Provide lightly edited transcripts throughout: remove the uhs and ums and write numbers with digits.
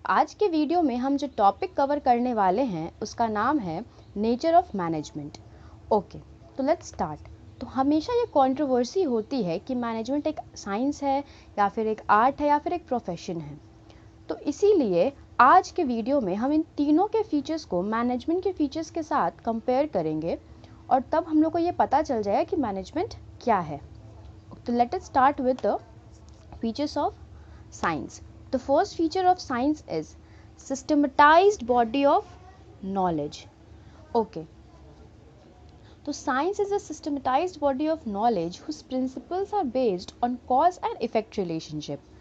आज के वीडियो में हम जो टॉपिक कवर करने वाले हैं उसका नाम है नेचर ऑफ मैनेजमेंट। ओके, तो लेट्स स्टार्ट। तो हमेशा ये कंट्रोवर्सी होती है कि मैनेजमेंट एक साइंस है या फिर एक आर्ट है या फिर एक प्रोफेशन है। तो इसीलिए आज के वीडियो में हम इन तीनों के फीचर्स को मैनेजमेंट के फीचर्स के साथ कंपेयर करेंगे और तब हम लोग को ये पता चल जाएगा कि मैनेजमेंट क्या है। तो let us start with the features of science. The first feature of science is systematized body of knowledge. Okay. So science is a systematized body of knowledge whose principles are based on cause and effect relationship.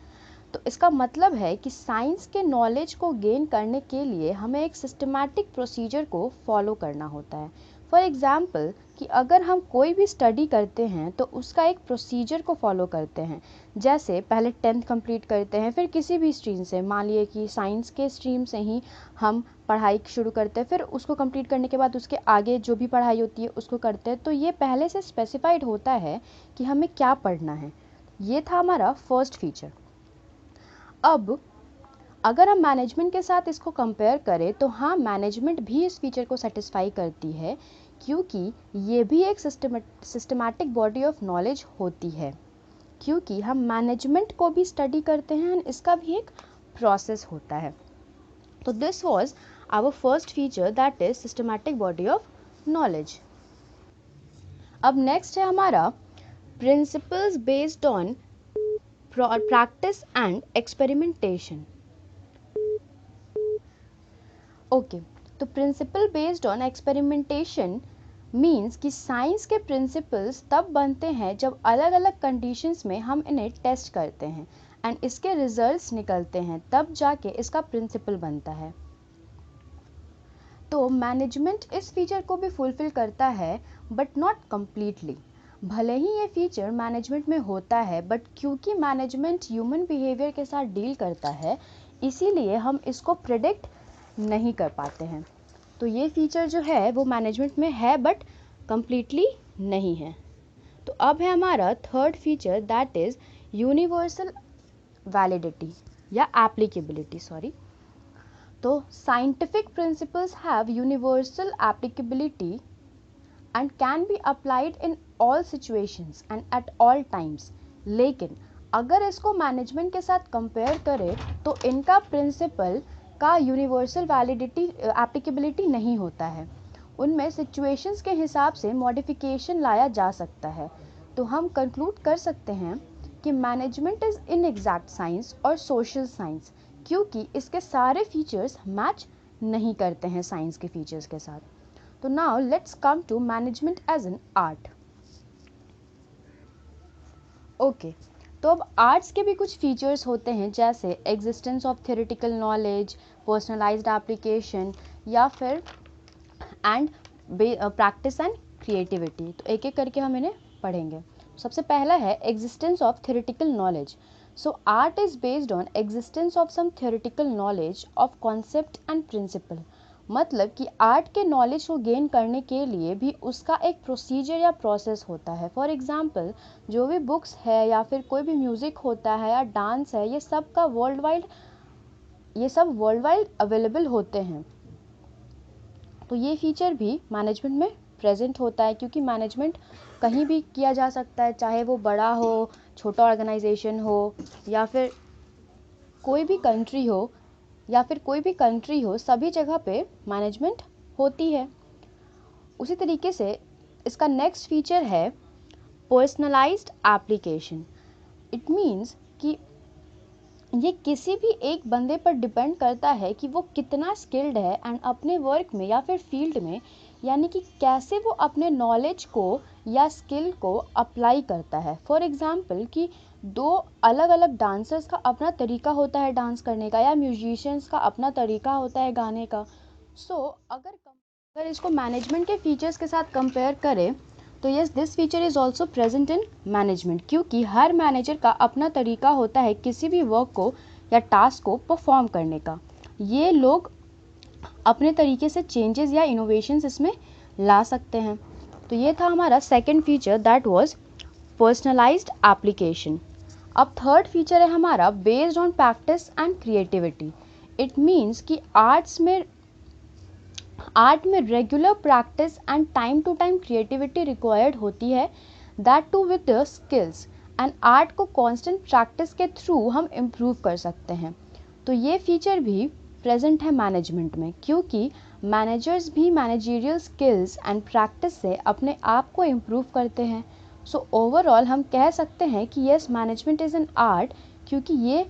तो इसका मतलब है कि science के knowledge को gain करने के लिए हमें एक सिस्टमैटिक प्रोसीजर को फॉलो करना होता है। फॉर एग्जाम्पल कि अगर हम कोई भी स्टडी करते हैं तो उसका एक प्रोसीजर को फॉलो करते हैं। जैसे पहले 10th कंप्लीट करते हैं, फिर किसी भी स्ट्रीम से, मान लिए कि साइंस के स्ट्रीम से ही हम पढ़ाई शुरू करते हैं, फिर उसको कंप्लीट करने के बाद उसके आगे जो भी पढ़ाई होती है उसको करते हैं। तो ये पहले से स्पेसिफाइड होता है कि हमें क्या पढ़ना है। ये था हमारा फर्स्ट फीचर। अब अगर हम मैनेजमेंट के साथ इसको कंपेयर करें तो हाँ, मैनेजमेंट भी इस फीचर को सेटिस्फाई करती है क्योंकि ये भी एक सिस्टमैटिक बॉडी ऑफ नॉलेज होती है। क्योंकि हम मैनेजमेंट को भी स्टडी करते हैं, इसका भी एक प्रोसेस होता है। तो this was our first feature, that is systematic body of knowledge. अब नेक्स्ट है हमारा principles based on practice and experimentation. Okay, तो principle based on experimentation means कि साइंस के प्रिंसिपल्स तब बनते हैं जब अलग अलग कंडीशंस में हम इन्हें टेस्ट करते हैं एंड इसके रिजल्ट्स निकलते हैं, तब जाके इसका प्रिंसिपल बनता है। तो मैनेजमेंट इस फीचर को भी फुलफिल करता है बट नॉट कम्प्लीटली। भले ही ये फीचर मैनेजमेंट में होता है बट क्योंकि मैनेजमेंट ह्यूमन बिहेवियर के साथ डील करता है इसीलिए हम इसको प्रेडिक्ट नहीं कर पाते हैं। तो ये फीचर जो है वो मैनेजमेंट में है बट कम्प्लीटली नहीं है। तो अब है हमारा third feature, that is universal validity या एप्लीकेबिलिटी, सॉरी। तो scientific principles have universal applicability and can be applied in all situations and at all times। लेकिन अगर इसको मैनेजमेंट के साथ कंपेयर करें तो इनका प्रिंसिपल का यूनिवर्सल वैलिडिटी एप्लीकेबिलिटी नहीं होता है। उनमें सिचुएशंस के हिसाब से मॉडिफिकेशन लाया जा सकता है। तो हम कंक्लूड कर सकते हैं कि मैनेजमेंट इज इनएग्जैक्ट साइंस और सोशल साइंस क्योंकि इसके सारे फीचर्स मैच नहीं करते हैं साइंस के फीचर्स के साथ। तो now let's come to management as an art. Okay, तो अब आर्ट्स के भी कुछ फीचर्स होते हैं जैसे existence of theoretical knowledge, personalised application या फिर एंड प्रैक्टिस एंड क्रिएटिविटी। तो एक एक करके हम इन्हें पढ़ेंगे। सबसे पहला है existence of theoretical knowledge. So art is based on existence of some theoretical knowledge of concept and principle. मतलब कि आर्ट के नॉलेज को गेन करने के लिए भी उसका एक प्रोसीजर या प्रोसेस होता है। फॉर एग्जांपल जो भी बुक्स है या फिर कोई भी म्यूज़िक होता है या डांस है, ये सब वर्ल्ड वाइड अवेलेबल होते हैं। तो ये फीचर भी मैनेजमेंट में प्रेजेंट होता है क्योंकि मैनेजमेंट कहीं भी किया जा सकता है, चाहे वो बड़ा हो, छोटा ऑर्गेनाइजेशन हो या फिर कोई भी कंट्री हो, सभी जगह पे मैनेजमेंट होती है। उसी तरीके से इसका नेक्स्ट फीचर है पर्सनलाइज्ड एप्लीकेशन। इट मीन्स कि ये किसी भी एक बंदे पर डिपेंड करता है कि वो कितना स्किल्ड है एंड अपने वर्क में या फिर फील्ड में, यानी कि कैसे वो अपने नॉलेज को या स्किल को अप्लाई करता है। फॉर एग्जांपल कि दो अलग अलग डांसर्स का अपना तरीका होता है डांस करने का या म्यूजिशियंस का अपना तरीका होता है गाने का। अगर इसको मैनेजमेंट के फीचर्स के साथ कंपेयर करें तो yes, this feature is also present in management क्योंकि हर मैनेजर का अपना तरीका होता है किसी भी वर्क को या टास्क को परफॉर्म करने का। ये लोग अपने तरीके से चेंजेस या इनोवेशंस इसमें ला सकते हैं। तो ये था हमारा second feature, that was personalised application. अब थर्ड फीचर है हमारा based on practice and creativity. It means कि आर्ट में regular practice and time to time creativity required होती है, that too with the skills, and art को constant practice के through हम इम्प्रूव कर सकते हैं। तो ये फीचर भी प्रेजेंट है मैनेजमेंट में, क्योंकि मैनेजर्स भी मैनेजरियल स्किल्स एंड प्रैक्टिस से अपने आप को इम्प्रूव करते हैं। सो ओवरऑल हम कह सकते हैं कि yes, management is an art, क्योंकि ये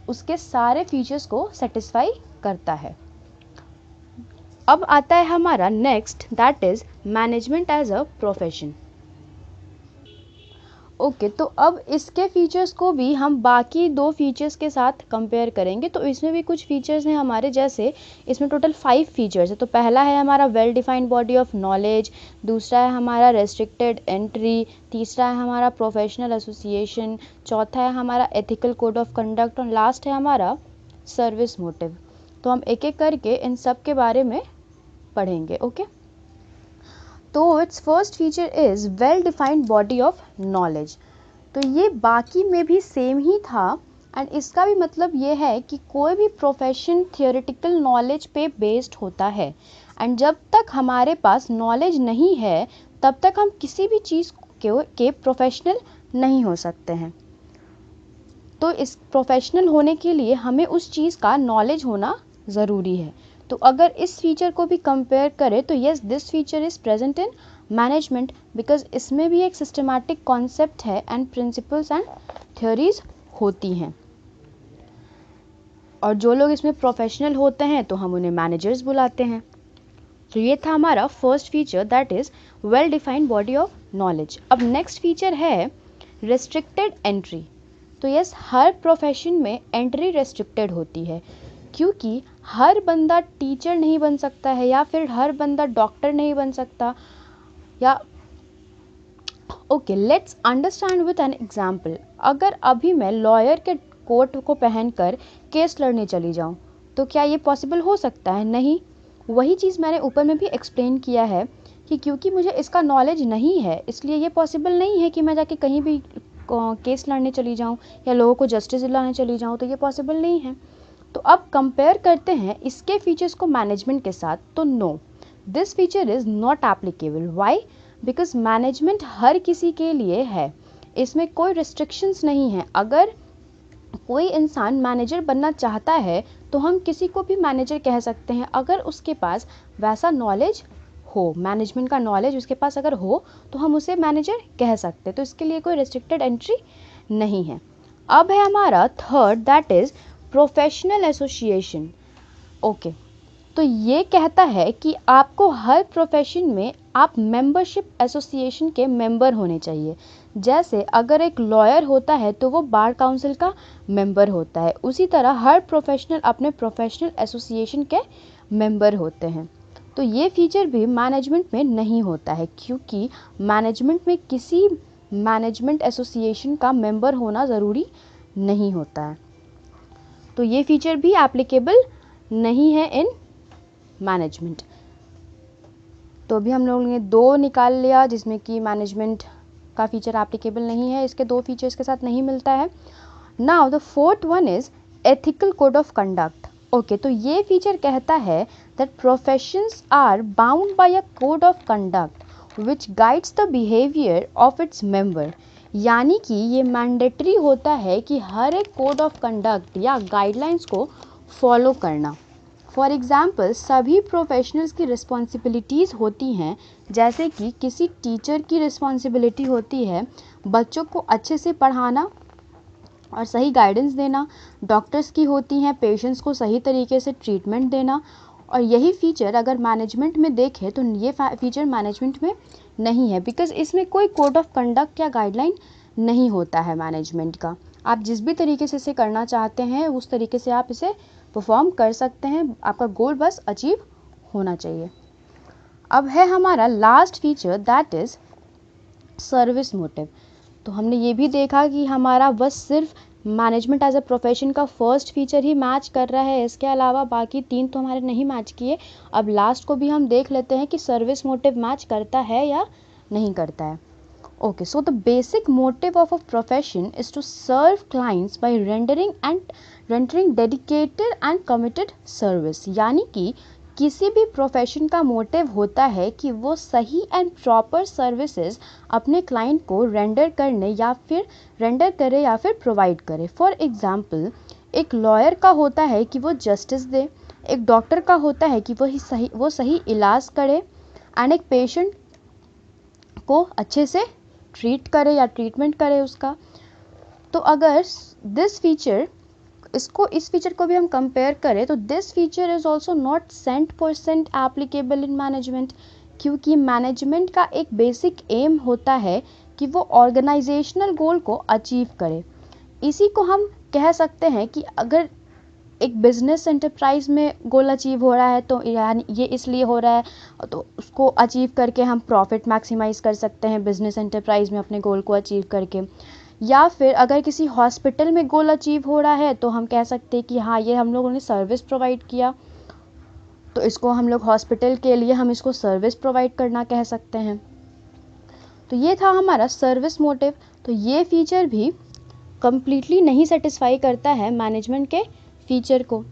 उसके सारे फीचर्स को सेटिस्फाई करता है। अब आता है हमारा next, that is management as a profession. Okay, तो अब इसके फीचर्स को भी हम बाकी दो फीचर्स के साथ कंपेयर करेंगे। तो इसमें भी कुछ फीचर्स हैं हमारे, जैसे इसमें टोटल 5 फीचर्स है। तो पहला है हमारा well defined body of knowledge, दूसरा है हमारा रेस्ट्रिक्टेड एंट्री, तीसरा है हमारा प्रोफेशनल एसोसिएशन, चौथा है हमारा एथिकल कोड ऑफ कंडक्ट, और लास्ट है हमारा सर्विस मोटिव। तो हम एक एक करके इन सब के बारे में पढ़ेंगे। ओके, तो it's first feature is well defined body of knowledge. तो ये बाकी में भी सेम ही था, एंड इसका भी मतलब ये है कि कोई भी प्रोफेशन थियोरेटिकल नॉलेज पे बेस्ड होता है, एंड जब तक हमारे पास नॉलेज नहीं है तब तक हम किसी भी चीज़ के प्रोफेशनल नहीं हो सकते हैं। तो इस प्रोफेशनल होने के लिए हमें उस चीज़ का नॉलेज होना ज़रूरी है। तो अगर इस फीचर को भी कंपेयर करें तो yes, this feature is present in management, because इसमें भी एक सिस्टमैटिक कॉन्सेप्ट है एंड प्रिंसिपल्स एंड थ्योरीज होती हैं, और जो लोग इसमें प्रोफेशनल होते हैं तो हम उन्हें मैनेजर्स बुलाते हैं। तो ये था हमारा first feature, that is well defined body of knowledge. अब नेक्स्ट फीचर है रेस्ट्रिक्टेड एंट्री। तो यस, हर प्रोफेशन में एंट्री रेस्ट्रिक्टेड होती है, क्योंकि हर बंदा टीचर नहीं बन सकता है, या फिर हर बंदा डॉक्टर नहीं बन सकता, या okay, let's understand with an example. अगर अभी मैं लॉयर के कोट को पहनकर केस लड़ने चली जाऊं, तो क्या ये पॉसिबल हो सकता है? नहीं। वही चीज़ मैंने ऊपर में भी एक्सप्लेन किया है कि क्योंकि मुझे इसका नॉलेज नहीं है, इसलिए ये पॉसिबल नहीं है कि मैं जाके कहीं भी केस लड़ने चली जाऊं या लोगों को जस्टिस दिलाने चली जाऊं, तो ये पॉसिबल नहीं है। तो अब कंपेयर करते हैं इसके फीचर्स को मैनेजमेंट के साथ। तो no, this feature is not applicable. Why? Because management हर किसी के लिए है, इसमें कोई रिस्ट्रिक्शंस नहीं है। अगर कोई इंसान मैनेजर बनना चाहता है तो हम किसी को भी मैनेजर कह सकते हैं, अगर उसके पास वैसा नॉलेज हो, मैनेजमेंट का नॉलेज उसके पास अगर हो तो हम उसे मैनेजर कह सकते हैं। तो इसके लिए कोई रिस्ट्रिक्टेड एंट्री नहीं है। अब है हमारा third, that is professional association. Okay, तो ये कहता है कि आपको हर प्रोफेशन में आप मेंबरशिप एसोसिएशन के मेंबर होने चाहिए। जैसे अगर एक लॉयर होता है तो वो बार काउंसिल का मेंबर होता है, उसी तरह हर प्रोफेशनल अपने प्रोफेशनल एसोसिएशन के मेंबर होते हैं। तो ये फीचर भी मैनेजमेंट में नहीं होता है, क्योंकि मैनेजमेंट में किसी मैनेजमेंट एसोसिएशन का मेंबर होना ज़रूरी नहीं होता है। तो ये फीचर भी एप्लीकेबल नहीं है इन मैनेजमेंट। तो अभी हम लोगों ने 2 निकाल लिया जिसमें कि मैनेजमेंट का फीचर एप्लीकेबल नहीं है, इसके 2 फीचर्स के साथ नहीं मिलता है। Now the fourth one is ethical code of conduct. Okay, तो ये फीचर कहता है that professions are bound by a code of conduct which guides the behaviour of its member. यानी कि ये मैंडेटरी होता है कि हर एक कोड ऑफ कंडक्ट या गाइडलाइंस को फॉलो करना। फॉर एग्ज़ाम्पल, सभी प्रोफेशनल्स की रिस्पॉन्सिबिलिटीज़ होती हैं, जैसे कि किसी टीचर की रिस्पॉन्सिबिलिटी होती है बच्चों को अच्छे से पढ़ाना और सही गाइडेंस देना, डॉक्टर्स की होती हैं पेशेंट्स को सही तरीके से ट्रीटमेंट देना। और यही फीचर अगर मैनेजमेंट में देखें तो ये फीचर मैनेजमेंट में नहीं है, बिकॉज इसमें कोई कोड ऑफ कंडक्ट या गाइडलाइन नहीं होता है मैनेजमेंट का। आप जिस भी तरीके से इसे करना चाहते हैं उस तरीके से आप इसे परफॉर्म कर सकते हैं, आपका गोल बस अचीव होना चाहिए। अब है हमारा last feature, that is service motive. तो हमने ये भी देखा कि हमारा बस सिर्फ मैनेजमेंट एज अ प्रोफेशन का फर्स्ट फीचर ही मैच कर रहा है, इसके अलावा बाकी 3 तो हमारे नहीं मैच किए। अब लास्ट को भी हम देख लेते हैं कि सर्विस मोटिव मैच करता है या नहीं करता है। Okay, so the basic motive of a profession is to serve clients by rendering and rendering dedicated and committed service, यानी कि किसी भी प्रोफेशन का मोटिव होता है कि वो सही एंड प्रॉपर सर्विसेज अपने क्लाइंट को रेंडर करे या फिर प्रोवाइड करे। फॉर एग्जांपल, एक लॉयर का होता है कि वो जस्टिस दे, एक डॉक्टर का होता है कि वो सही इलाज करे, एंड एक पेशेंट को अच्छे से ट्रीट करे या ट्रीटमेंट करे उसका। तो अगर इस फीचर को भी हम कंपेयर करें तो this feature is also not 100% applicable in management, क्योंकि मैनेजमेंट का एक बेसिक एम होता है कि वो ऑर्गेनाइजेशनल गोल को अचीव करे। इसी को हम कह सकते हैं कि अगर एक बिजनेस एंटरप्राइज में गोल अचीव हो रहा है तो यानी ये इसलिए हो रहा है, तो उसको अचीव करके हम प्रॉफिट मैक्सिमाइज कर सकते हैं बिजनेस एंटरप्राइज में अपने गोल को अचीव करके। या फिर अगर किसी हॉस्पिटल में गोल अचीव हो रहा है तो हम कह सकते हैं कि हाँ, ये हम लोगों ने सर्विस प्रोवाइड किया, तो इसको हम लोग हॉस्पिटल के लिए हम इसको सर्विस प्रोवाइड करना कह सकते हैं। तो ये था हमारा सर्विस मोटिव। तो ये फीचर भी कम्प्लीटली नहीं सेटिस्फाई करता है मैनेजमेंट के फीचर को।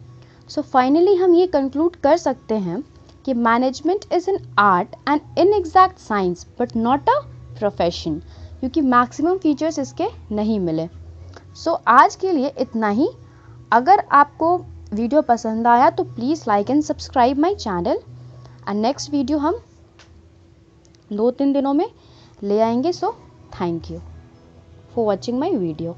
सो फाइनली हम ये कंक्लूड कर सकते हैं कि management is an art and inexact science but not a profession, क्योंकि मैक्सिमम फीचर्स इसके नहीं मिले। सो आज के लिए इतना ही। अगर आपको वीडियो पसंद आया तो please like and subscribe my channel, and next video हम 2-3 दिनों में ले आएंगे। So thank you for watching my video.